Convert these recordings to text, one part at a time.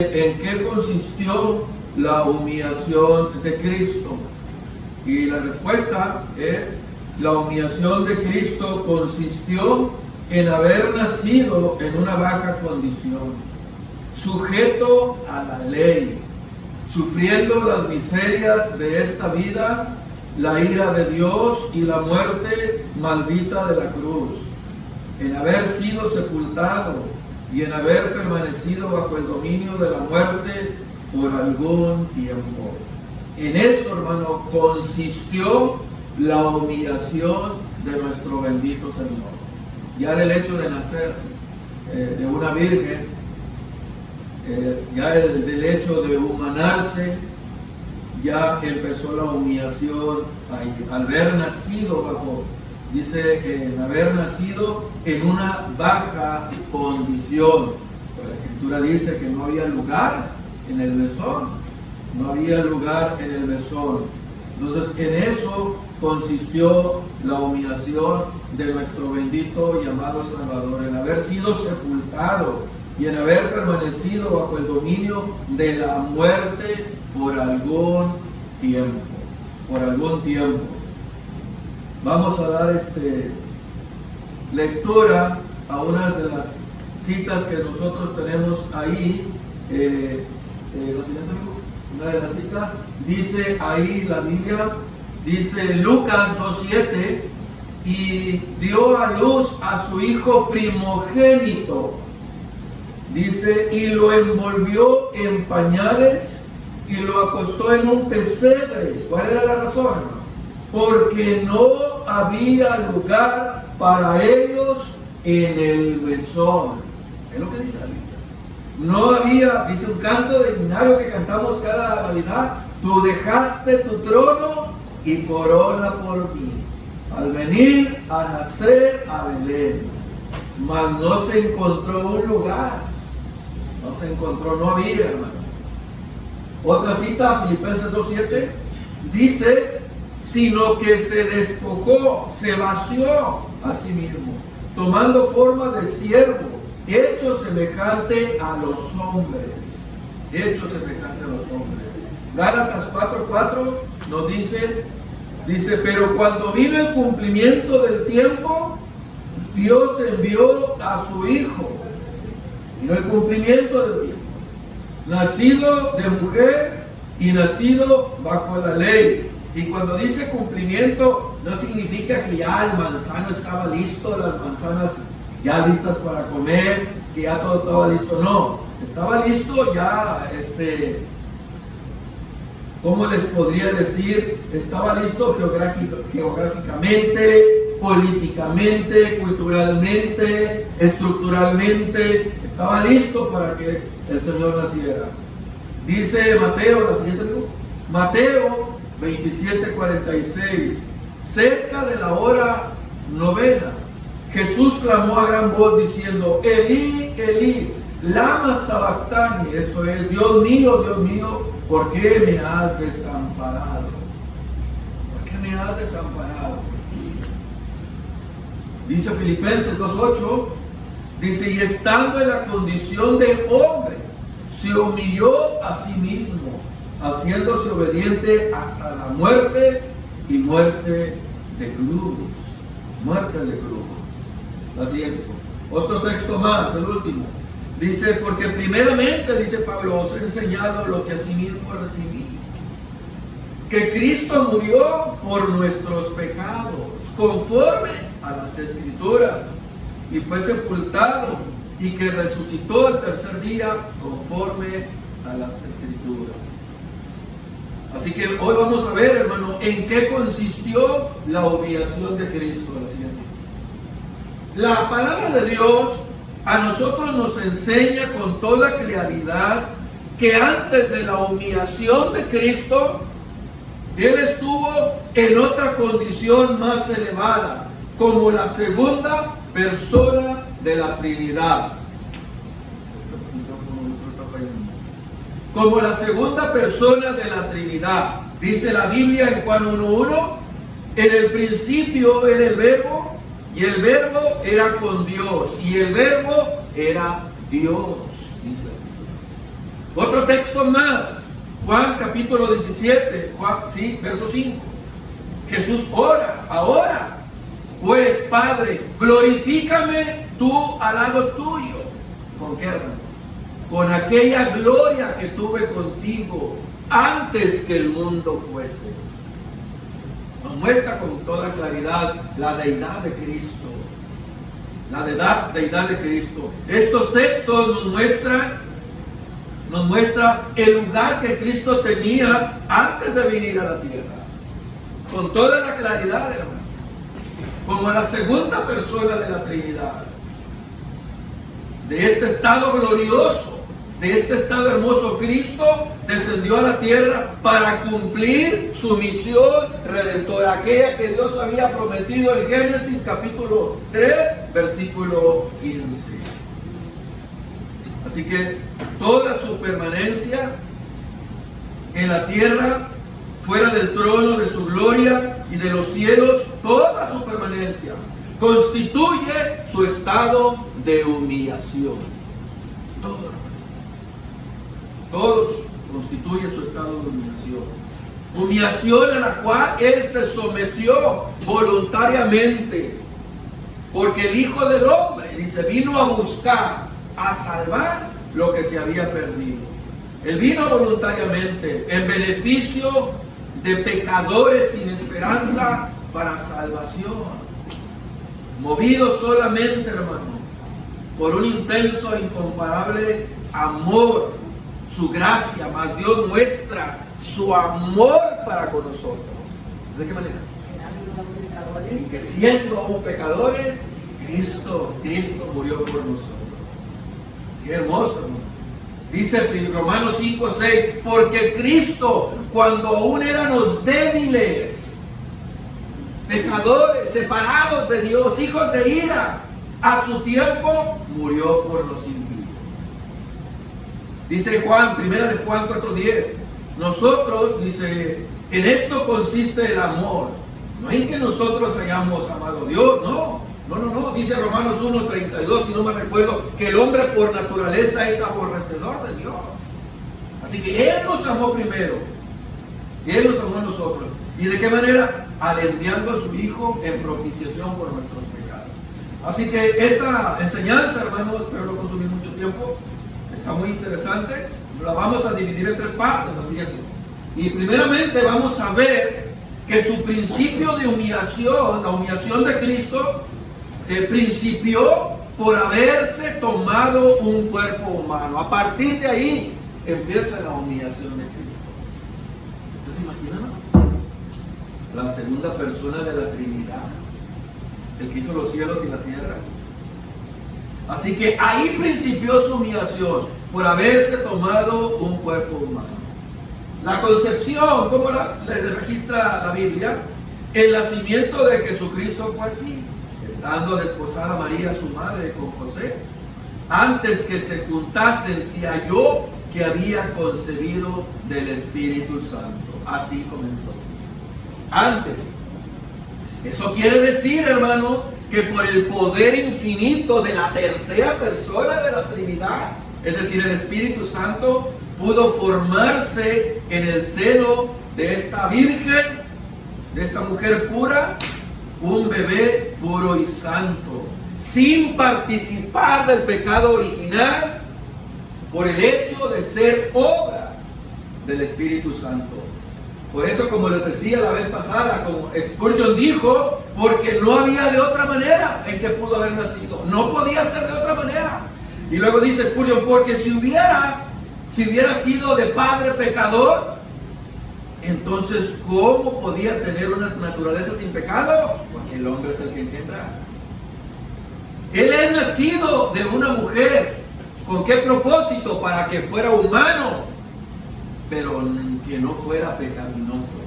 ¿En qué consistió la humillación de Cristo? Y la respuesta es: la humillación de Cristo consistió en haber nacido en una baja condición, sujeto a la ley, sufriendo las miserias de esta vida, la ira de Dios y la muerte maldita de la cruz, en haber sido sepultado y en haber permanecido bajo el dominio de la muerte por algún tiempo. En eso, hermano, consistió la humillación de nuestro bendito Señor. Ya del hecho de nacer de una virgen, ya del hecho de humanarse, ya empezó la humillación ahí. Al haber nacido bajo, dice, en haber nacido en una baja condición. Pues la Escritura dice que no había lugar en el mesón. No había lugar en el mesón. Entonces, en eso consistió la humillación de nuestro bendito y amado Salvador, en haber sido sepultado y en haber permanecido bajo el dominio de la muerte por algún tiempo. Por algún tiempo. Vamos a dar lectura a una de las citas que nosotros tenemos ahí. Lo siguiente, amigo. Una de las citas dice ahí la Biblia, dice Lucas 2:7, y dio a luz a su hijo primogénito, dice, y lo envolvió en pañales y lo acostó en un pesebre. ¿Cuál era la razón, hermano? Porque no había lugar para ellos en el mesón. Es lo que dice la Biblia. No había, dice un canto de himnario que cantamos cada Navidad: tú dejaste tu trono y corona por mí, al venir a nacer a Belén. Mas no se encontró un lugar, no se encontró, no había, hermano. Otra cita, Filipenses 2:7, dice, sino que se despojó, se vació a sí mismo, tomando forma de siervo, hecho semejante a los hombres. Hecho semejante a los hombres. Gálatas 4:4 nos dice, pero cuando vino el cumplimiento del tiempo, Dios envió a su Hijo. Vino el cumplimiento del tiempo. Nacido de mujer y nacido bajo la ley. Y cuando dice cumplimiento, no significa que ya el manzano estaba listo, las manzanas ya listas para comer, que ya todo estaba listo. No, estaba listo ya, ¿cómo les podría decir? Estaba listo geográficamente, políticamente, culturalmente, estructuralmente. Estaba listo para que el Señor naciera. Dice Mateo, la siguiente, amigo. Mateo 27:46. Cerca de la hora novena, Jesús clamó a gran voz diciendo, Elí, Elí, lama sabactani. Esto es, Dios mío, ¿por qué me has desamparado? ¿Por qué me has desamparado? Dice Filipenses 2:8, dice, y estando en la condición de hombre, se humilló a sí mismo, haciéndose obediente hasta la muerte y muerte de cruz. Muerte de cruz. La siguiente. Otro texto más, el último. Dice, porque primeramente, dice Pablo, os he enseñado lo que asimismo recibí, que Cristo murió por nuestros pecados, conforme a las Escrituras, y fue sepultado, y que resucitó el tercer día, conforme a las Escrituras. Así que hoy vamos a ver, hermano, en qué consistió la humillación de Cristo. La siguiente. La palabra de Dios a nosotros nos enseña con toda claridad que antes de la humillación de Cristo, Él estuvo en otra condición más elevada, como la segunda persona de la Trinidad. Como la segunda persona de la Trinidad. Dice la Biblia en Juan 1:1, en el principio era el Verbo, y el Verbo era con Dios, y el Verbo era Dios. Dice. textos más. Juan capítulo 17, verso 5. Jesús ora, ahora, pues Padre, glorifícame tú al lado tuyo. ¿Con qué, hermano? Con aquella gloria que tuve contigo antes que el mundo fuese. Nos muestra con toda claridad la deidad de Cristo. La deidad de Cristo. Estos textos nos muestra el lugar que Cristo tenía antes de venir a la tierra. Con toda la claridad, hermano. Como la segunda persona de la Trinidad. De este estado glorioso, de este estado hermoso, Cristo descendió a la tierra para cumplir su misión redentora, aquella que Dios había prometido en Génesis capítulo 3, versículo 15. Así que toda su permanencia en la tierra, fuera del trono de su gloria y de los cielos, toda su permanencia constituye su estado de humillación. Todo constituye su estado de humillación. Humillación a la cual Él se sometió voluntariamente. Porque el Hijo del Hombre, dice, vino a buscar, a salvar lo que se había perdido. Él vino voluntariamente en beneficio de pecadores sin esperanza para salvación. Movido solamente, hermano, por un intenso e incomparable amor, su gracia, más Dios muestra su amor para con nosotros. ¿De qué manera? En que siendo aún pecadores, Cristo murió por nosotros. Qué hermoso, hermano. Dice Romanos 5:6, porque Cristo, cuando aún éramos débiles, pecadores, separados de Dios, hijos de ira, a su tiempo murió por los impíos. Dice Juan, 1 de Juan 4:10, nosotros, dice, en esto consiste el amor, no en que nosotros hayamos amado a Dios, no, dice Romanos 1:32, si no me recuerdo, que el hombre por naturaleza es aborrecedor de Dios. Así que Él nos amó primero, Él nos amó a nosotros. ¿Y de qué manera? Al enviando a su Hijo en propiciación por nuestros pecados. Así que esta enseñanza, hermanos, espero no consumir mucho tiempo, está muy interesante. La vamos a dividir en tres partes, lo siguiente. Y primeramente vamos a ver que su principio de humillación, la humillación de Cristo, principió por haberse tomado un cuerpo humano. A partir de ahí empieza la humillación de Cristo. ¿Ustedes se imaginan? La segunda persona de la Trinidad, el que hizo los cielos y la tierra. Así que ahí principió su humillación, por haberse tomado un cuerpo humano. La concepción, ¿cómo le registra la Biblia? El nacimiento de Jesucristo fue así. Estando desposada María, su madre, con José, antes que se juntasen, se halló que había concebido del Espíritu Santo. Así comenzó. Antes. Eso quiere decir, hermano, que por el poder infinito de la tercera persona de la Trinidad, es decir, el Espíritu Santo, pudo formarse en el seno de esta virgen, de esta mujer pura, un bebé puro y santo, sin participar del pecado original, por el hecho de ser obra del Espíritu Santo. Por eso, como les decía la vez pasada, como Spurgeon dijo, porque no había de otra manera en que pudo haber nacido. No podía ser de otra manera. Y luego dice Spurgeon, porque si hubiera sido de padre pecador, entonces ¿cómo podía tener una naturaleza sin pecado? Porque el hombre es el que engendra. Él es nacido de una mujer. ¿Con qué propósito? Para que fuera humano, pero que no fuera pecaminoso.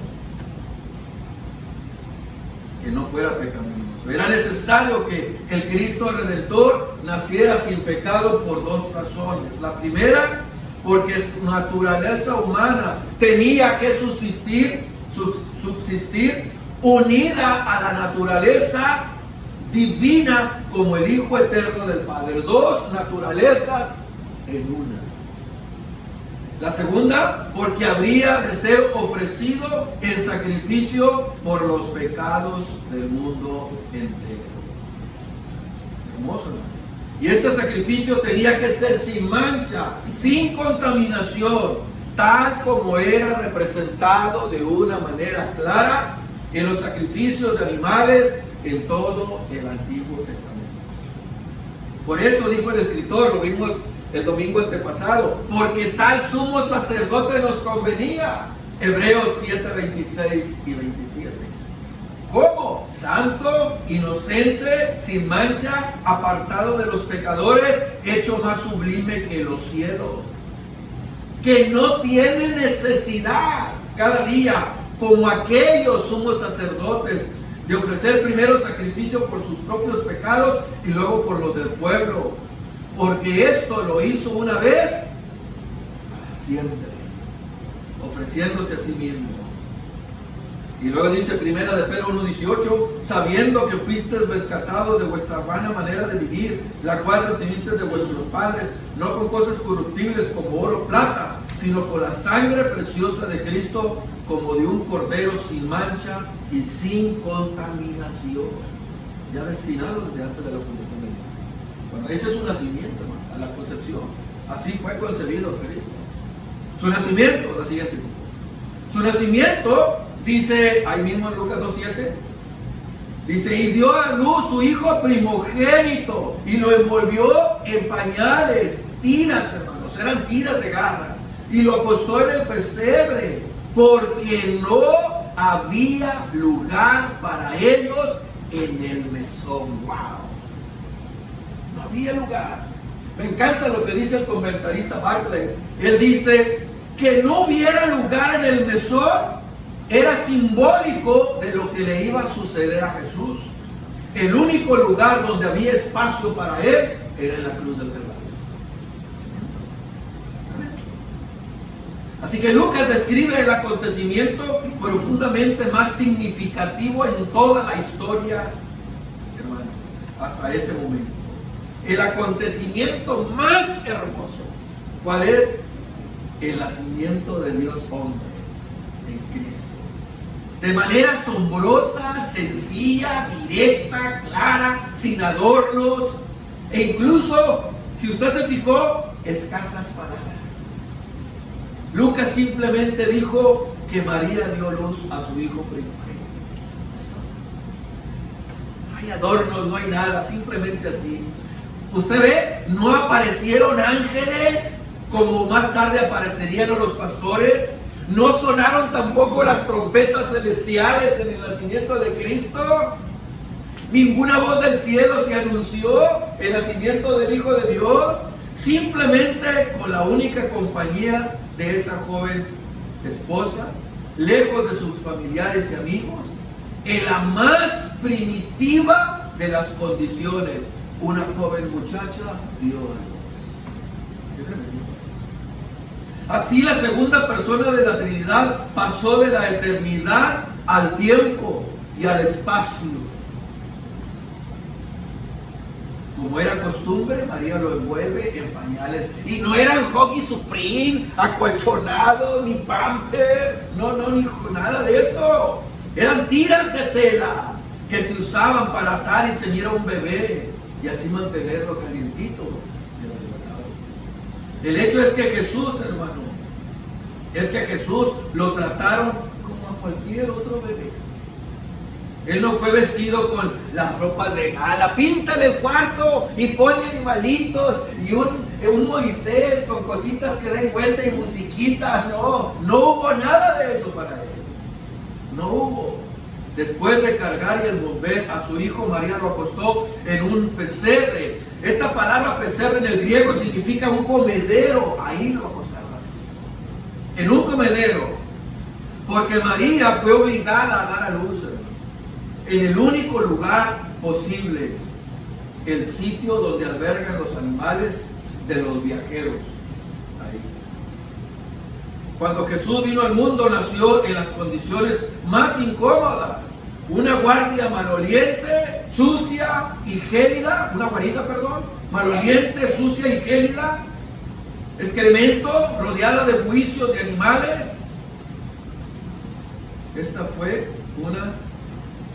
Que no fuera pecaminoso. Era necesario que el Cristo Redentor naciera sin pecado por dos razones. La primera, porque su naturaleza humana tenía que subsistir unida a la naturaleza divina como el Hijo eterno del Padre. Dos naturalezas en una. La segunda, porque habría de ser ofrecido en sacrificio por los pecados del mundo entero. Hermoso, ¿no? Y este sacrificio tenía que ser sin mancha, sin contaminación, tal como era representado de una manera clara en los sacrificios de animales en todo el Antiguo Testamento. Por eso dijo el escritor, lo vimos el domingo antepasado, porque tal sumo sacerdote nos convenía. Hebreos 7, 26 y 27. ¿Cómo? Santo, inocente, sin mancha, apartado de los pecadores, hecho más sublime que los cielos, que no tiene necesidad cada día, como aquellos sumos sacerdotes, de ofrecer primero sacrificio por sus propios pecados y luego por los del pueblo, porque esto lo hizo una vez para siempre, ofreciéndose a sí mismo. Y luego dice Primera de Pedro 1:18, sabiendo que fuisteis rescatados de vuestra vana manera de vivir, la cual recibisteis de vuestros padres, no con cosas corruptibles como oro o plata, sino con la sangre preciosa de Cristo, como de un cordero sin mancha y sin contaminación, ya destinado desde antes de la fundación del mundo. Bueno, ese es su nacimiento, hermano, a la concepción. Así fue concebido Cristo. Su nacimiento, la siguiente. Su nacimiento, dice ahí mismo en Lucas 2:7, dice, y dio a luz su hijo primogénito, y lo envolvió en pañales, tiras, hermanos, eran tiras de garra, y lo acostó en el pesebre, porque no había lugar para ellos en el mesón. ¡Wow! No había lugar. Me encanta lo que dice el comentarista Barclay. Él dice que no hubiera lugar en el mesón era simbólico de lo que le iba a suceder a Jesús. El único lugar donde había espacio para él era en la cruz del Calvario. Así que Lucas describe el acontecimiento profundamente más significativo en toda la historia, hermano, hasta ese momento. El acontecimiento más hermoso, ¿cuál es? El nacimiento de Dios hombre en Cristo. De manera asombrosa, sencilla, directa, clara, sin adornos, e incluso, si usted se fijó, escasas palabras. Lucas simplemente dijo que María dio luz a su hijo primogénito. No hay adornos, no hay nada, simplemente así. Usted ve, no aparecieron ángeles como más tarde aparecerían los pastores. No sonaron tampoco las trompetas celestiales en el nacimiento de Cristo. Ninguna voz del cielo se anunció el nacimiento del Hijo de Dios. Simplemente con la única compañía de esa joven esposa, lejos de sus familiares y amigos, en la más primitiva de las condiciones, una joven muchacha dio a luz. Qué tremendo. Así la segunda persona de la Trinidad pasó de la eternidad al tiempo y al espacio. Como era costumbre, María lo envuelve en pañales. Y no eran Huggy Supreme, acolchonados, ni Pamper. No, ni nada de eso. Eran tiras de tela que se usaban para atar y ceñir a un bebé y así mantenerlo calientito. El hecho es que Jesús, hermano, lo trataron como a cualquier otro bebé. Él no fue vestido con las ropas de gala. Píntale el cuarto y ponle animalitos y un Moisés con cositas que den vuelta y musiquita. No hubo nada de eso para él. No hubo. Después de cargar y envolver a su hijo, María lo acostó en un pesebre. Esta palabra pesebre en el griego significa un comedero. Ahí lo acostaron a Cristo. En un comedero. Porque María fue obligada a dar a luz, en el único lugar posible, el sitio donde albergan los animales de los viajeros. Ahí. Cuando Jesús vino al mundo, nació en las condiciones más incómodas. Una guardia maloliente, sucia y gélida, maloliente, sucia y gélida, excremento, rodeada de juicios de animales. Esta fue una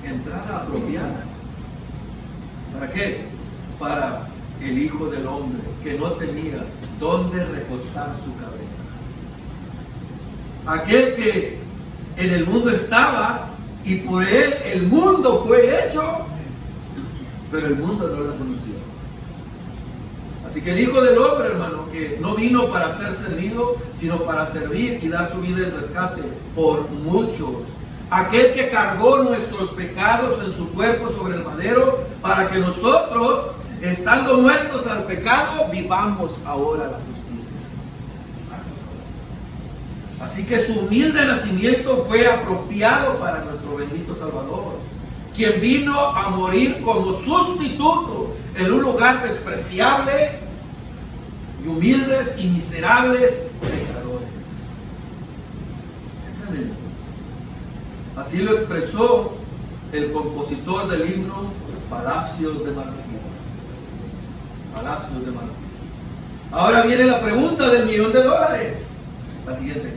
entrada apropiada. ¿Para qué? Para el Hijo del Hombre, que no tenía dónde recostar su cabeza. Aquel que en el mundo estaba y por él el mundo fue hecho, pero el mundo no lo conoció. Así que el Hijo del Hombre, hermano, que no vino para ser servido, sino para servir y dar su vida en rescate por muchos. Aquel que cargó nuestros pecados en su cuerpo sobre el madero, para que nosotros, estando muertos al pecado, vivamos ahora la justicia. Así que su humilde nacimiento fue apropiado para nuestro bendito Salvador, quien vino a morir como sustituto en un lugar despreciable y humildes y miserables pecadores. Qué tremendo. Así lo expresó el compositor del himno Palacios de Marfil. Palacios de Marfil. Ahora viene la pregunta del $1.000.000. La siguiente.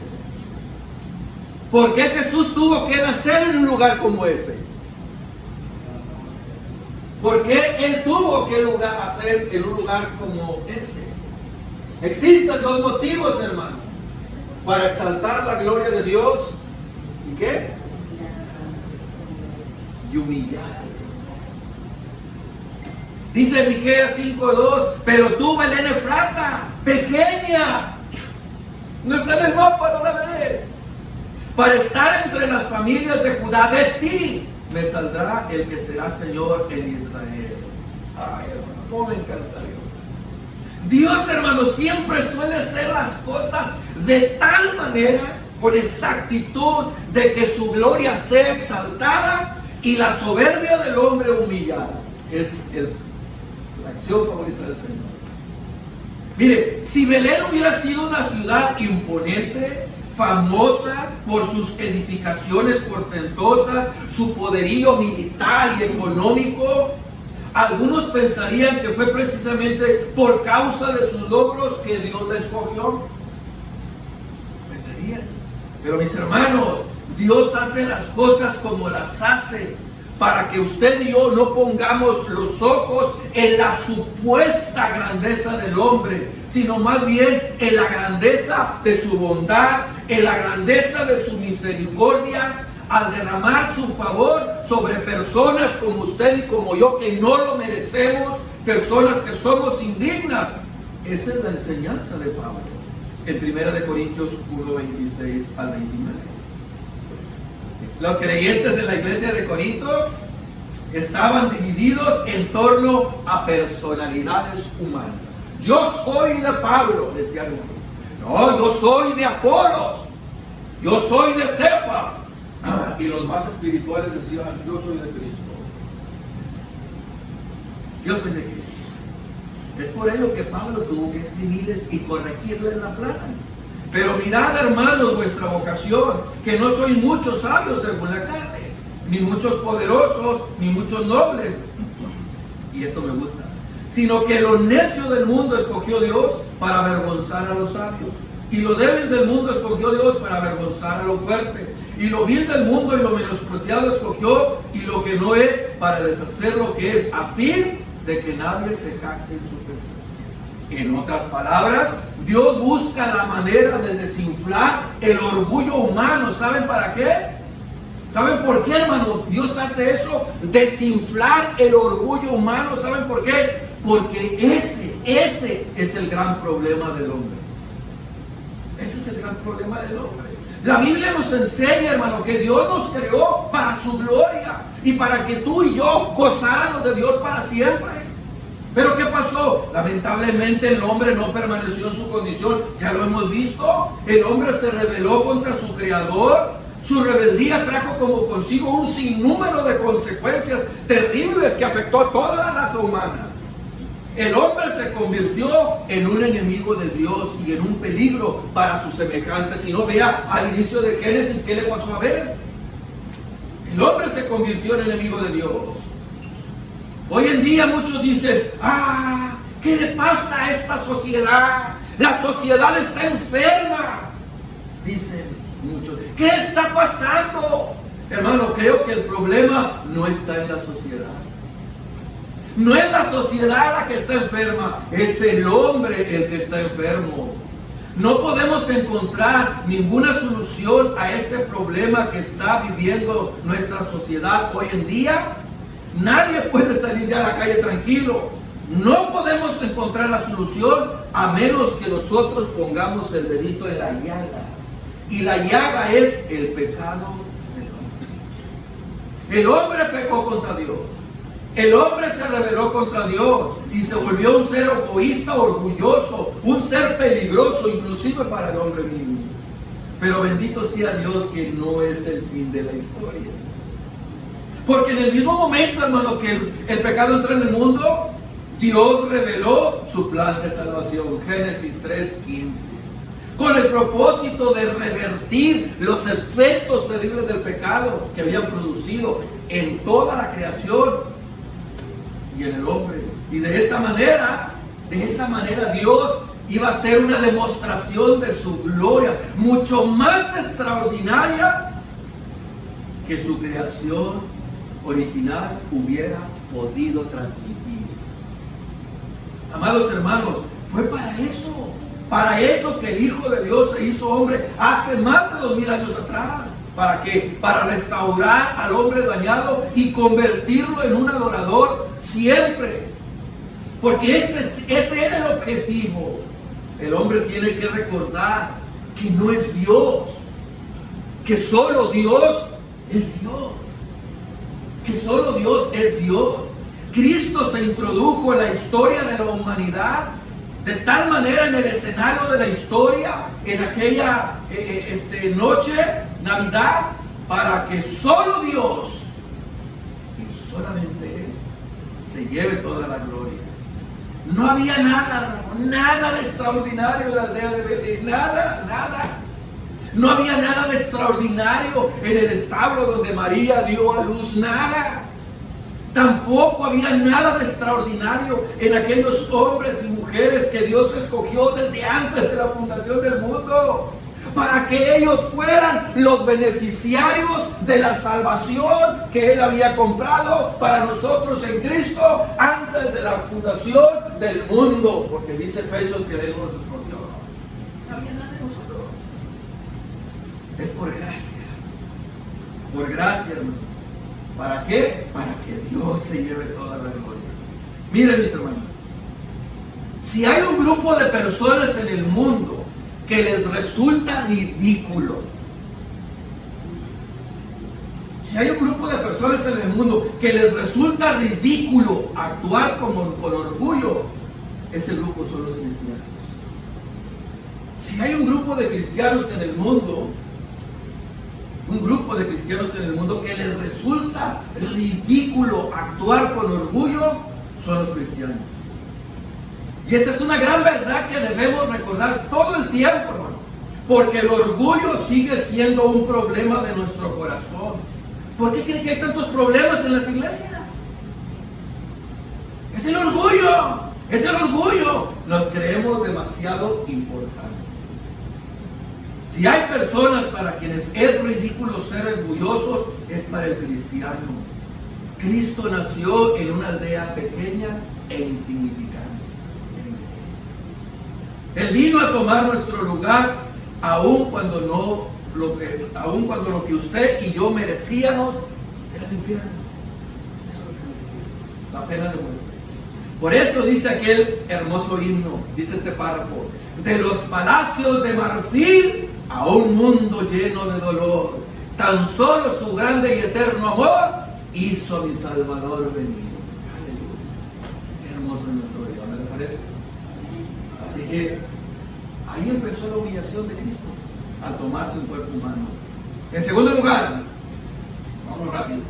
¿Por qué Jesús tuvo que nacer en un lugar como ese? ¿Por qué Él tuvo que nacer en un lugar como ese? Existen dos motivos, hermano, para exaltar la gloria de Dios. ¿Y qué? Y humillar. Dice Miqueas 5:2, pero tú, Belén Efrata, pequeña, no está en el mapa, no la ves. Para estar entre las familias de Judá, de ti me saldrá el que será Señor en Israel. Ay, hermano, cómo me encanta Dios. Dios, hermano, siempre suele hacer las cosas de tal manera, con exactitud, de que su gloria sea exaltada y la soberbia del hombre humillada. Es la acción favorita del Señor. Mire, si Belén hubiera sido una ciudad imponente, famosa por sus edificaciones portentosas, su poderío militar y económico, algunos pensarían que fue precisamente por causa de sus logros que Dios la escogió. Pensarían. Pero mis hermanos, Dios hace las cosas como las hace, para que usted y yo no pongamos los ojos en la supuesta grandeza del hombre, sino más bien en la grandeza de su bondad, en la grandeza de su misericordia, al derramar su favor sobre personas como usted y como yo, que no lo merecemos, personas que somos indignas. Esa es la enseñanza de Pablo en 1 Corintios 1:26 al 29. Los creyentes de la iglesia de Corinto estaban divididos en torno a personalidades humanas. Yo soy de Pablo, decían uno. No, yo soy de Apolos. Yo soy de Cefas. Y los más espirituales decían, yo soy de Cristo. Yo soy de Cristo. Es por ello que Pablo tuvo que escribirles y corregirles la plana. Pero mirad, hermanos, vuestra vocación, que no sois muchos sabios según la carne, ni muchos poderosos, ni muchos nobles. Y esto me gusta. Sino que lo necio del mundo escogió Dios para avergonzar a los sabios. Y lo débil del mundo escogió Dios para avergonzar a lo fuerte. Y lo vil del mundo y lo menospreciado escogió, y lo que no es, para deshacer lo que es, a fin de que nadie se jacte en su presencia. En otras palabras, Dios busca la manera de desinflar el orgullo humano. ¿Saben para qué? ¿Saben por qué, hermano? Dios hace eso, desinflar el orgullo humano. ¿Saben por qué? Porque ese es el gran problema del hombre. Ese es el gran problema del hombre. La Biblia nos enseña, hermano, que Dios nos creó para su gloria y para que tú y yo gozáramos de Dios para siempre. Pero ¿qué pasó? Lamentablemente el hombre no permaneció en su condición. Ya lo hemos visto. El hombre se rebeló contra su creador. Su rebeldía trajo como consigo un sinnúmero de consecuencias terribles que afectó a toda la raza humana. El hombre se convirtió en un enemigo de Dios y en un peligro para sus semejantes. Si no, vea al inicio de Génesis, ¿qué le pasó a ver? El hombre se convirtió en enemigo de Dios. Hoy en día muchos dicen, ¿qué le pasa a esta sociedad? La sociedad está enferma, dicen muchos. ¿Qué está pasando? Hermano, creo que el problema no está en la sociedad. No es la sociedad la que está enferma, es el hombre el que está enfermo. No podemos encontrar ninguna solución a este problema que está viviendo nuestra sociedad hoy en día. Nadie puede salir ya a la calle tranquilo. No podemos encontrar la solución a menos que nosotros pongamos el dedito en la llaga. Y la llaga es el pecado del hombre. El hombre pecó contra Dios. El hombre se rebeló contra Dios y se volvió un ser egoísta, orgulloso, un ser peligroso, inclusive para el hombre mismo. Pero bendito sea Dios que no es el fin de la historia. Porque en el mismo momento, hermano, que el pecado entró en el mundo, Dios reveló su plan de salvación. Génesis 3:15. Con el propósito de revertir los efectos terribles del pecado que habían producido en toda la creación y en el hombre. Y de esa manera Dios iba a hacer una demostración de su gloria mucho más extraordinaria que su creación original hubiera podido transmitir. Amados hermanos, fue para eso que el Hijo de Dios se hizo hombre hace más de 2000 años atrás. ¿Para qué? Para restaurar al hombre dañado y convertirlo en un adorador siempre. Porque ese era el objetivo. El hombre tiene que recordar que no es Dios, que solo Dios es Dios, que solo Dios es Dios. Cristo se introdujo en la historia de la humanidad de tal manera en el escenario de la historia, en aquella noche, Navidad, para que solo Dios y solamente Él se lleve toda la gloria. No había nada de extraordinario en la aldea de Belén, nada. No había nada de extraordinario en el establo donde María dio a luz, nada. Tampoco había nada de extraordinario en aquellos hombres y mujeres que Dios escogió desde antes de la fundación del mundo, para que ellos fueran los beneficiarios de la salvación que Él había comprado para nosotros en Cristo antes de la fundación del mundo. Porque dice Efesios que Él nos escogió. No había nada de nosotros. Es por gracia, hermano. ¿Para qué? Para que Dios se lleve toda la gloria. Miren, mis hermanos, si hay un grupo de personas en el mundo que les resulta ridículo, si hay un grupo de personas en el mundo que les resulta ridículo actuar con orgullo, ese grupo son los cristianos. Si hay un grupo de cristianos en el mundo, que les resulta ridículo actuar con orgullo, son los cristianos. Y esa es una gran verdad que debemos recordar todo el tiempo, hermano, porque el orgullo sigue siendo un problema de nuestro corazón. ¿Por qué creen que hay tantos problemas en las iglesias? Es el orgullo. Nos creemos demasiado importantes. Si hay personas para quienes es ridículo ser orgullosos, es para el cristiano. Cristo nació en una aldea pequeña e insignificante. Él vino a tomar nuestro lugar, aun cuando lo que usted y yo merecíamos era el infierno. Eso es lo que merecíamos, la pena de muerte. Por eso dice aquel hermoso himno, dice este párrafo: de los palacios de marfil a un mundo lleno de dolor, tan solo su grande y eterno amor hizo a mi Salvador venir. Aleluya. Hermoso nuestro Dios, ¿no le parece? Así que ahí empezó la humillación de Cristo al tomarse un cuerpo humano. En segundo lugar, vamos rápido,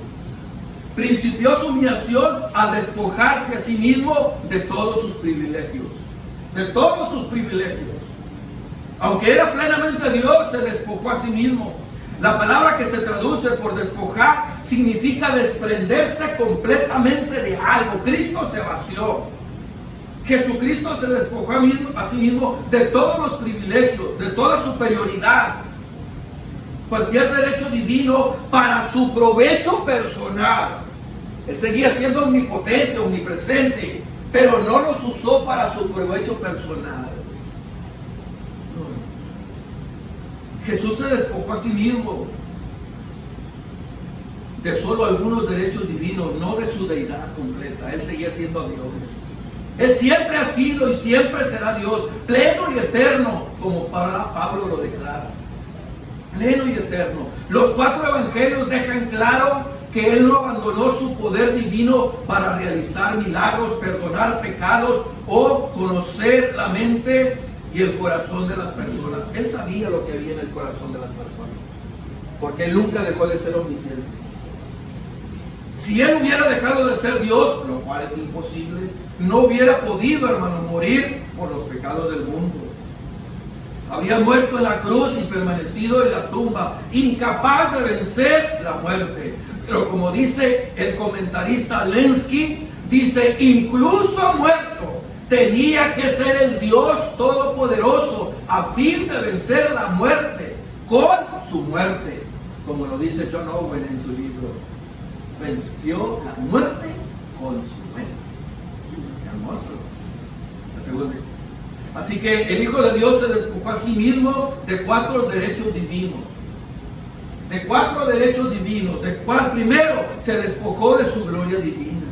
principió su humillación al despojarse a sí mismo de todos sus privilegios. De todos sus privilegios. Aunque era plenamente Dios, se despojó a sí mismo. La palabra que se traduce por despojar significa desprenderse completamente de algo. Cristo se vació. Jesucristo se despojó a sí mismo de todos los privilegios, de toda superioridad, cualquier derecho divino para su provecho personal. Él seguía siendo omnipotente, omnipresente, pero no los usó para su provecho personal. No. Jesús se despojó a sí mismo de solo algunos derechos divinos, no de su deidad completa. Él seguía siendo Dios. Él siempre ha sido y siempre será Dios, pleno y eterno, como Pablo lo declara. Pleno y eterno. Los 4 evangelios dejan claro que Él no abandonó su poder divino para realizar milagros, perdonar pecados o conocer la mente y el corazón de las personas. Él sabía lo que había en el corazón de las personas, porque Él nunca dejó de ser omnisciente. Si Él hubiera dejado de ser Dios, lo cual es imposible, no hubiera podido, hermano, morir por los pecados del mundo. Había muerto en la cruz y permanecido en la tumba, incapaz de vencer la muerte. Pero como dice el comentarista Lenski, dice, incluso muerto, tenía que ser el Dios Todopoderoso a fin de vencer la muerte con su muerte. Como lo dice John Owen en su libro, venció la muerte con su muerte. Hermoso. La segunda. Así que el Hijo de Dios se despojó a sí mismo de 4 derechos divinos. De 4 derechos divinos. De cual primero se despojó de su gloria divina.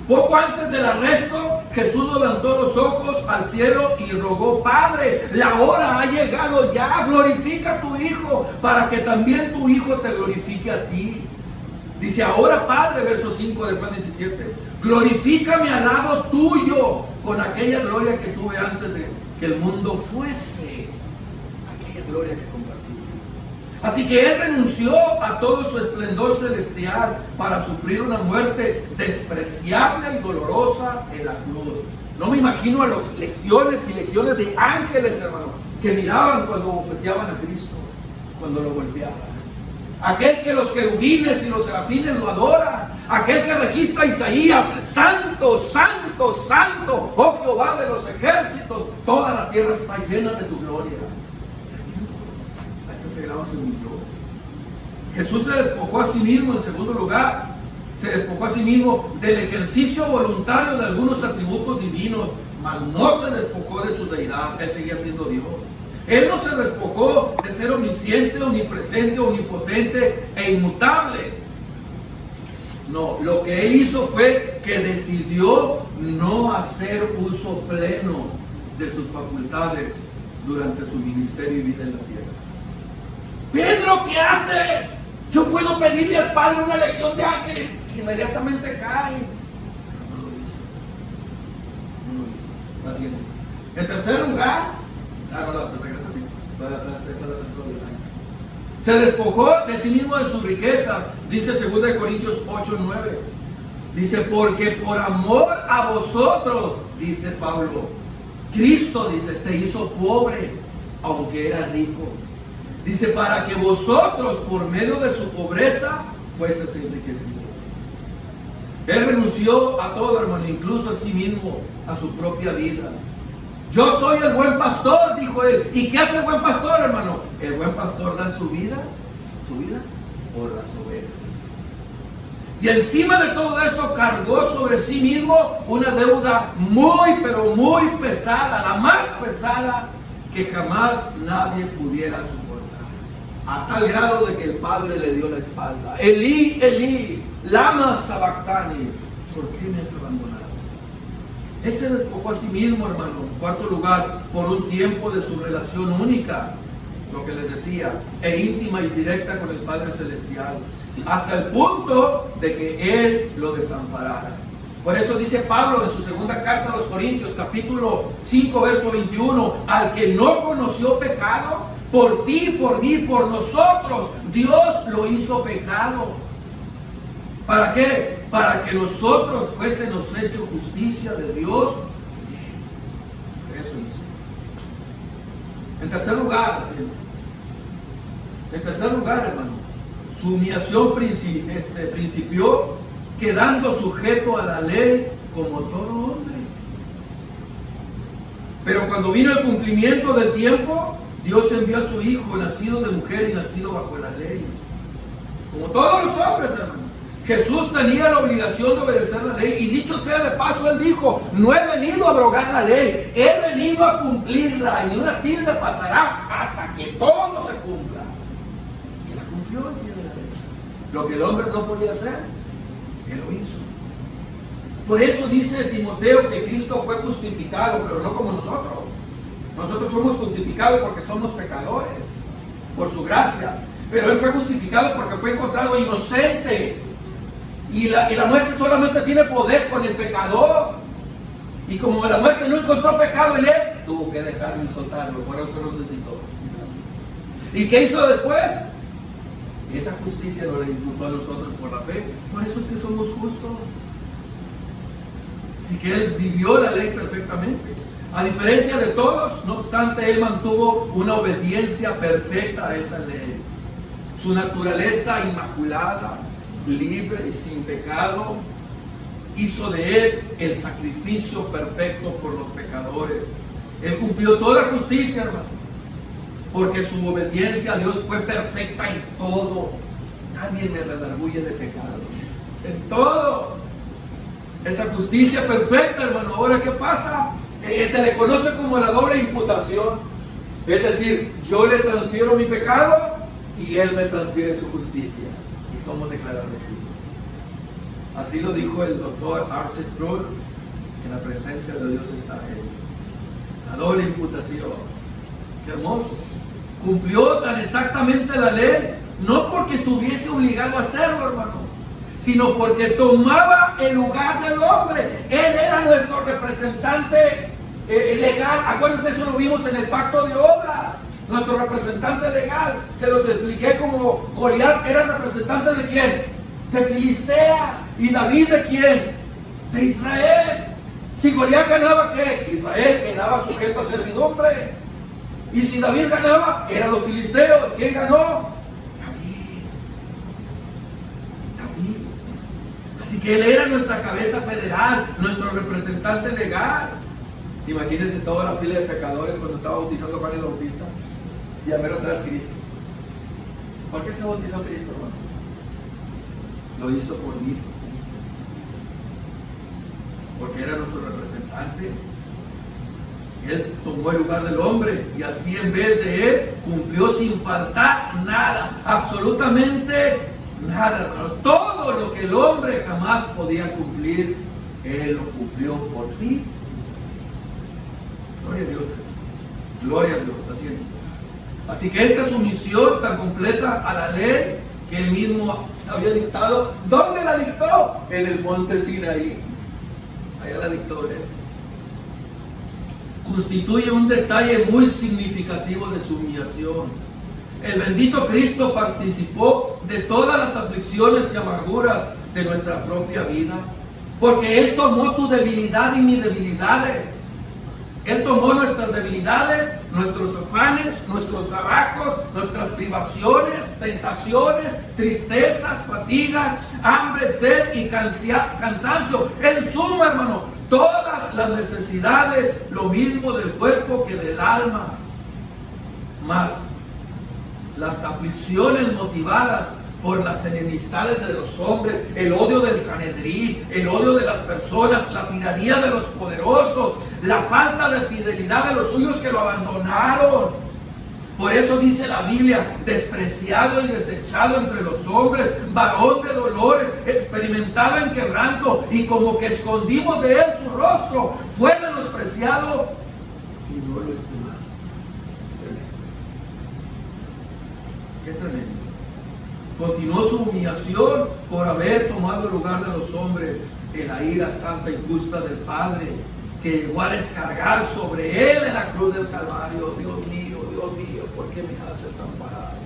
Poco antes del arresto, Jesús levantó los ojos al cielo y rogó: Padre, la hora ha llegado ya, glorifica a tu Hijo, para que también tu Hijo te glorifique a ti. Dice: ahora, Padre, verso 5 de Juan 17, glorifícame al lado tuyo con aquella gloria que tuve antes de que el mundo fuese, aquella gloria que compartí. Así que Él renunció a todo su esplendor celestial para sufrir una muerte despreciable y dolorosa en la cruz. No me imagino a los legiones y legiones de ángeles, hermano, que miraban cuando bofeteaban a Cristo, cuando lo golpeaban. Aquel que los querubines y los serafines lo adoran. Aquel que registra Isaías: santo, santo, santo, oh Jehová de los ejércitos, toda la tierra está llena de tu gloria. A este grado se humilló. Jesús se despojó a sí mismo, en segundo lugar, se despojó a sí mismo del ejercicio voluntario de algunos atributos divinos, mas no se despojó de su deidad. Él seguía siendo Dios. Él no se despojó de ser omnisciente, omnipresente, omnipotente e inmutable. No, lo que Él hizo fue que decidió no hacer uso pleno de sus facultades durante su ministerio y vida en la tierra. Pedro, ¿qué haces? Yo puedo pedirle al Padre una legión de ángeles, inmediatamente caen. No lo hizo. No lo hizo. La siguiente. En tercer lugar, se despojó de sí mismo de sus riquezas. Dice 2 Corintios 8:9. Dice: porque por amor a vosotros, dice Pablo, Cristo, dice, se hizo pobre, aunque era rico. Dice: para que vosotros, por medio de su pobreza, fueseis enriquecidos. Él renunció a todo, hermano, incluso a sí mismo, a su propia vida. Yo soy el buen pastor, dijo Él. ¿Y qué hace el buen pastor, hermano? El buen pastor da su vida por las ovejas. Y encima de todo eso cargó sobre sí mismo una deuda muy, pero muy pesada, la más pesada que jamás nadie pudiera soportar. A tal grado de que el Padre le dio la espalda. Elí, Elí, lama sabactani, ¿por qué me has abandonado? Él se despojó a sí mismo, hermano. En cuarto lugar, por un tiempo de su relación única, lo que les decía, e íntima y directa con el Padre Celestial, hasta el punto de que Él lo desamparara. Por eso dice Pablo en su segunda carta a los Corintios, capítulo 5, verso 21, al que no conoció pecado, por ti, por mí, por nosotros, Dios lo hizo pecado. ¿Para qué? Para que nosotros fuésemos hechos justicia de Dios. Eso hizo. En tercer lugar, hermano, su humillación principió quedando sujeto a la ley como todo hombre. Pero cuando vino el cumplimiento del tiempo, Dios envió a su Hijo, nacido de mujer y nacido bajo la ley. Como todos los hombres, hermano. Jesús tenía la obligación de obedecer la ley. Y dicho sea de paso, Él dijo: no he venido a abrogar la ley, he venido a cumplirla. Y ni una tilde pasará hasta que todo se cumpla. Y la cumplió el pie de la letra. Lo que el hombre no podía hacer, Él lo hizo. Por eso dice Timoteo que Cristo fue justificado, pero no como nosotros. Nosotros somos justificados porque somos pecadores, por su gracia. Pero Él fue justificado porque fue encontrado inocente. Y la muerte solamente tiene poder con el pecador. Y como la muerte no encontró pecado en Él, tuvo que dejarlo y soltarlo. Por eso resucitó. ¿Y qué hizo después? Esa justicia nos la imputó a nosotros por la fe. Por eso es que somos justos. Así que Él vivió la ley perfectamente. A diferencia de todos, no obstante, Él mantuvo una obediencia perfecta a esa ley. Su naturaleza inmaculada, libre y sin pecado, hizo de Él el sacrificio perfecto por los pecadores. Él cumplió toda justicia, hermano, porque su obediencia a Dios fue perfecta en todo. Nadie me redarguye de pecado. En todo. Esa justicia perfecta, hermano. Ahora, ¿qué pasa? Se le conoce como la doble imputación. Es decir, yo le transfiero mi pecado y Él me transfiere su justicia. Y somos declarados justos. Así lo dijo el doctor R.C. Sproul: en la presencia de Dios está Él. La doble imputación. Qué hermoso. Cumplió tan exactamente la ley, no porque estuviese obligado a hacerlo, hermano, sino porque tomaba el lugar del hombre. Él era nuestro representante legal. Acuérdense, eso lo vimos en el pacto de obras. Nuestro representante legal. Se los expliqué como Goliat era representante de quién? De Filistea. ¿Y David de quién? De Israel. Si Goliat ganaba, ¿qué? Israel quedaba sujeto a servidumbre. Y si David ganaba, eran los filisteos. ¿Quién ganó? Así que Él era nuestra cabeza federal, nuestro representante legal. Imagínense toda la fila de pecadores cuando estaba bautizando a Juan el Bautista y a ver atrás Cristo. ¿Por qué se bautizó Cristo, hermano? Lo hizo por mí, porque era nuestro representante. Él tomó el lugar del hombre y así en vez de Él cumplió sin faltar nada, absolutamente nada, hermano. Todo lo que el hombre jamás podía cumplir, Él lo cumplió por ti. Gloria a Dios. Gloria a Dios. Así que esta sumisión tan completa a la ley que Él mismo había dictado. ¿Dónde la dictó? En el monte Sinaí. Allá la dictó Él. Constituye un detalle muy significativo de su humillación. El bendito Cristo participó de todas las aflicciones y amarguras de nuestra propia vida, porque Él tomó tu debilidad y mis debilidades. Él tomó nuestras debilidades, nuestros afanes, nuestros trabajos, nuestras privaciones, tentaciones, tristezas, fatigas, hambre, sed y cansancio. En suma, hermano, todas las necesidades, lo mismo del cuerpo que del alma, más las aflicciones motivadas por las enemistades de los hombres, el odio del Sanedrín, el odio de las personas, la tiranía de los poderosos, la falta de fidelidad de los suyos que lo abandonaron. Por eso dice la Biblia: despreciado y desechado entre los hombres, varón de dolores, experimentado en quebranto, y como que escondimos de Él su rostro, fue menospreciado y no lo estimamos. Qué tremendo. Continuó su humillación por haber tomado el lugar de los hombres en la ira santa y justa del Padre, que llegó a descargar sobre Él en la cruz del Calvario. Dios mío, ¿por qué me has desamparado?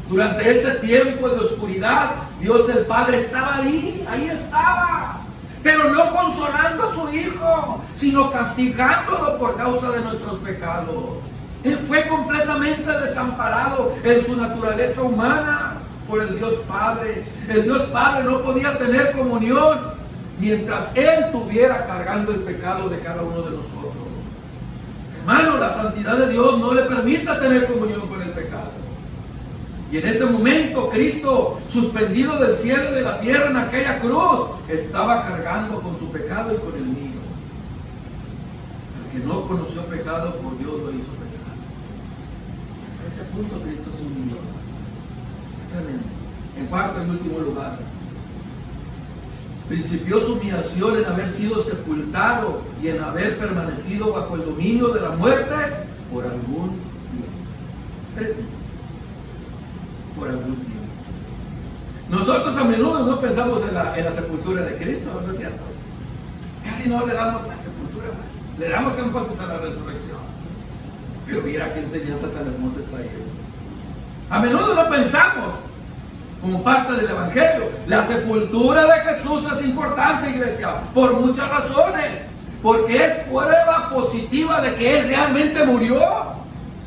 Durante ese tiempo de oscuridad, Dios el Padre estaba ahí estaba, pero no consolando a su Hijo, sino castigándolo por causa de nuestros pecados. Él fue completamente desamparado en su naturaleza humana por el Dios Padre. El Dios Padre no podía tener comunión mientras Él estuviera cargando el pecado de cada uno de nosotros. Hermano, la santidad de Dios no le permite tener comunión con el pecado. Y en ese momento Cristo, suspendido del cielo y de la tierra en aquella cruz, estaba cargando con tu pecado y con el mío. El que no conoció pecado, por Dios lo hizo pecado. A ese punto Cristo se humilló. Es tremendo. En cuarto y último lugar, principió su humillación en haber sido sepultado y en haber permanecido bajo el dominio de la muerte por algún tiempo. 3 días. Por algún tiempo. Nosotros a menudo no pensamos en la sepultura de Cristo, ¿no es cierto? Casi no le damos la sepultura, le damos énfasis a la resurrección. Pero mira qué enseñanza tan hermosa está ahí. A menudo no pensamos como parte del Evangelio. La sepultura de Jesús es importante, iglesia, por muchas razones. Porque es prueba positiva de que Él realmente murió.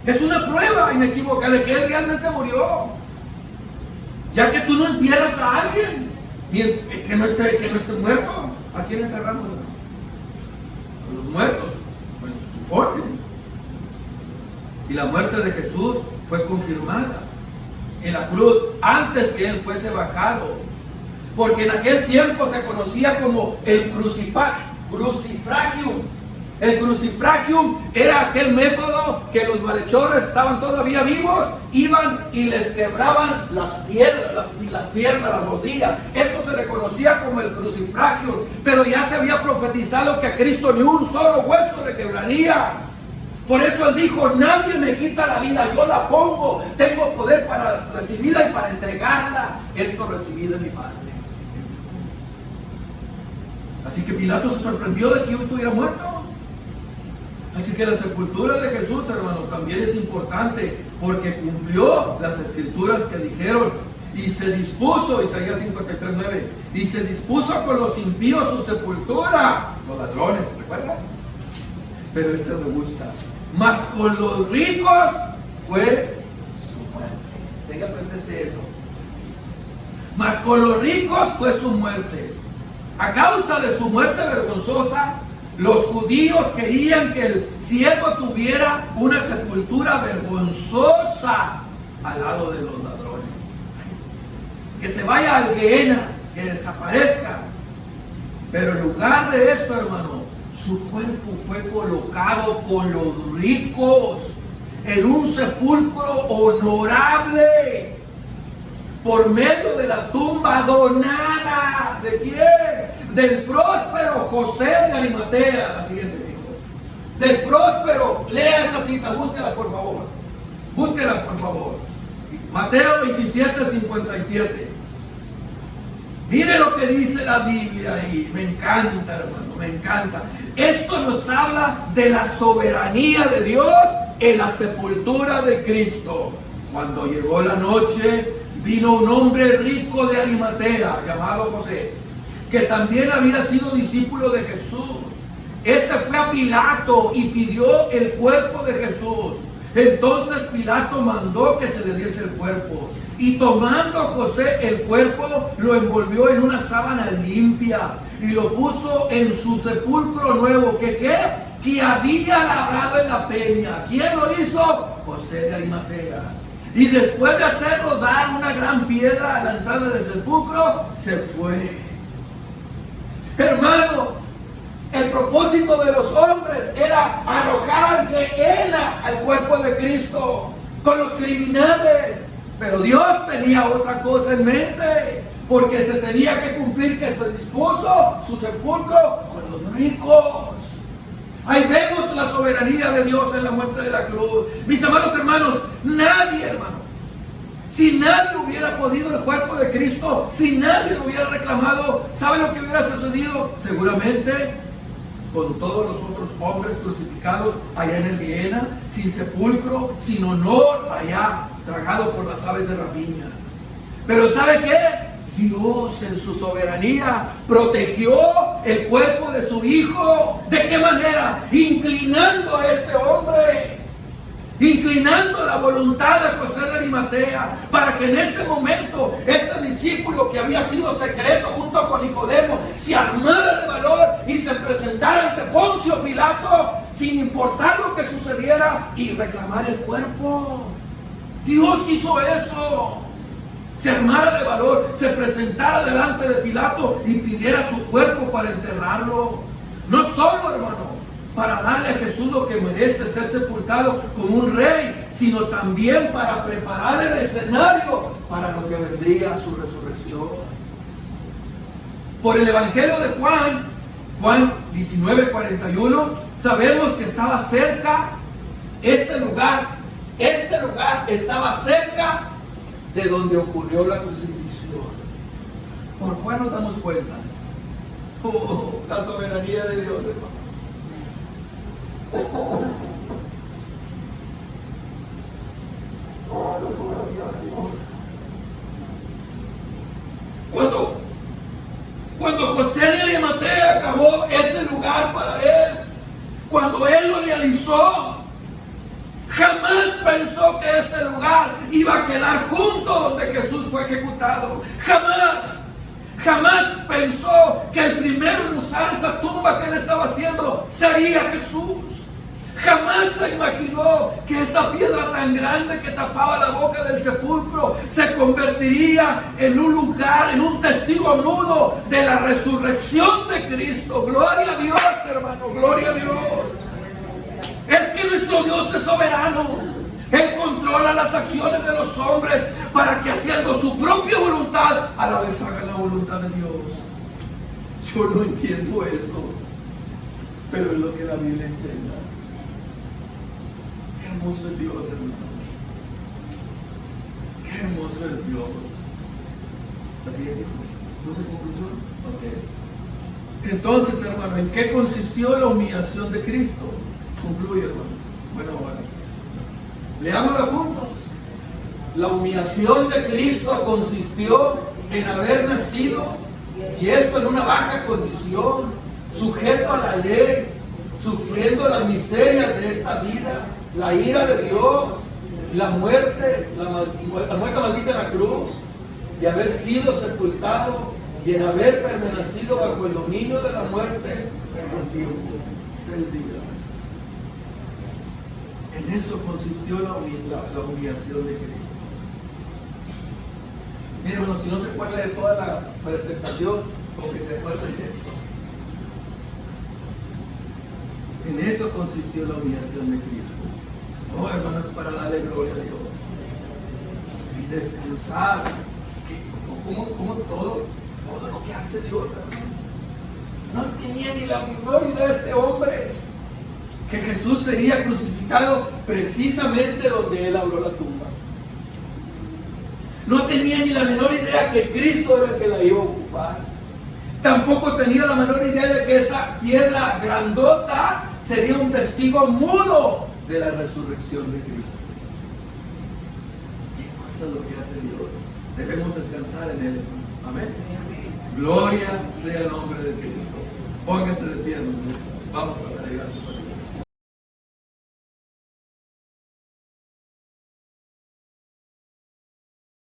Es una prueba inequívoca de que Él realmente murió. Ya que tú no entierras a alguien que no esté muerto. ¿A quién enterramos? A los muertos. Bueno, se supone. Y la muerte de Jesús fue confirmada en la cruz antes que Él fuese bajado. Porque en aquel tiempo se conocía como el crucifragium. El crucifragium era aquel método que los malhechores estaban todavía vivos, iban y les quebraban las piedras, las piernas, las rodillas. Eso se le conocía como el crucifragium. Pero ya se había profetizado que a Cristo ni un solo hueso le quebraría. Por eso Él dijo: nadie me quita la vida, yo la pongo. Tengo poder para recibirla y para entregarla. Esto recibí de mi Padre. Así que Pilato se sorprendió de que yo estuviera muerto. Así que la sepultura de Jesús, hermano, también es importante porque cumplió las escrituras que dijeron y se dispuso, Isaías 53:9, y se dispuso con los impíos su sepultura, los ladrones, ¿recuerdan? Pero me gusta. Mas con los ricos fue su muerte. Tenga presente eso. Mas con los ricos fue su muerte. A causa de su muerte vergonzosa, los judíos querían que el siervo tuviera una sepultura vergonzosa al lado de los ladrones. Que se vaya al Gehenna, que desaparezca. Pero en lugar de esto, hermano, su cuerpo fue colocado con los ricos en un sepulcro honorable por medio de la tumba donada. ¿De quién? Del próspero José de Arimatea. La siguiente, hijo. Del próspero. Lea esa cita, búsquela por favor. Búsquela por favor. Mateo 27:57. Mire lo que dice la Biblia ahí. Me encanta, hermano, me encanta. Esto nos habla de la soberanía de Dios en la sepultura de Cristo. Cuando llegó la noche, vino un hombre rico de Arimatea, llamado José, que también había sido discípulo de Jesús. Este fue a Pilato y pidió el cuerpo de Jesús. Entonces Pilato mandó que se le diese el cuerpo. Y tomando José el cuerpo, lo envolvió en una sábana limpia y lo puso en su sepulcro nuevo. Que había labrado en la peña. ¿Quién lo hizo? José de Arimatea. Y después de hacer rodar una gran piedra a la entrada del sepulcro, se fue. Hermano, el propósito de los hombres era arrojar al Gehenna, al cuerpo de Cristo, con los criminales. Pero Dios tenía otra cosa en mente, porque se tenía que cumplir que se dispuso su sepulcro con los ricos. Ahí vemos la soberanía de Dios en la muerte de la cruz. Mis amados hermanos, nadie, hermano, si nadie hubiera podido el cuerpo de Cristo, si nadie lo hubiera reclamado, ¿sabe lo que hubiera sucedido? Seguramente con todos los otros hombres crucificados allá en el Gehenna, sin sepulcro, sin honor, allá, tragado por las aves de rapiña. Pero ¿sabe qué? Dios en su soberanía protegió el cuerpo de su hijo. ¿De qué manera? Inclinando a este hombre, inclinando la voluntad de José de Arimatea, para que en ese momento este discípulo que había sido secreto junto con Nicodemo se armara de valor y se presentara ante Poncio Pilato sin importar lo que sucediera y reclamar el cuerpo. Dios hizo eso. Se armara de valor, se presentara delante de Pilato y pidiera su cuerpo para enterrarlo. No solo, hermano, para darle a Jesús lo que merece, ser sepultado como un rey, sino también para preparar el escenario para lo que vendría, su resurrección. Por el Evangelio de Juan 19:41, sabemos que estaba cerca este lugar estaba cerca de donde ocurrió la crucifixión. Por Juan nos damos cuenta. La soberanía de Dios, hermano. Cuando José de Arimatea acabó ese lugar para él, cuando él lo realizó, jamás pensó que ese lugar iba a quedar junto donde Jesús fue ejecutado. Jamás pensó que el primero en usar esa tumba que él estaba haciendo sería Jesús. Jamás se imaginó que esa piedra tan grande que tapaba la boca del sepulcro se convertiría en un lugar, en un testigo mudo de la resurrección de Cristo. Gloria a Dios, hermano, gloria a Dios. Es que nuestro Dios es soberano. Él controla las acciones de los hombres para que, haciendo su propia voluntad, a la vez hagan la voluntad de Dios. Yo no entiendo eso, pero es lo que la Biblia enseña. Qué hermoso es Dios, hermano. Qué hermoso es Dios. La siguiente, ¿no se conclusión? Ok. Entonces, hermano, ¿en qué consistió la humillación de Cristo? Concluye, hermano. Bueno. Leámoslo juntos. La humillación de Cristo consistió en haber nacido, y esto en una baja condición, sujeto a la ley, sufriendo las miserias de esta vida, la ira de Dios, la muerte maldita en la cruz, y haber sido sepultado, y en haber permanecido bajo el dominio de la muerte por un tiempo, 3 días. En eso consistió la humillación de Cristo. Miren, hermano, si no se acuerda de toda la presentación, como que se acuerda de esto. En eso consistió la humillación de Cristo. Oh, hermanos, para darle gloria a Dios y descansar. Como todo lo que hace Dios, hermano. No tenía ni la menor idea de este hombre que Jesús sería crucificado precisamente donde él abrió la tumba. No tenía ni la menor idea que Cristo era el que la iba a ocupar. Tampoco tenía la menor idea de que esa piedra grandota sería un testigo mudo de la resurrección de Cristo. ¿Qué cosa es lo que hace Dios? Debemos descansar en Él. Amén. Gloria sea el nombre de Cristo. Póngase de pie, hermano. Vamos a dar gracias a Dios.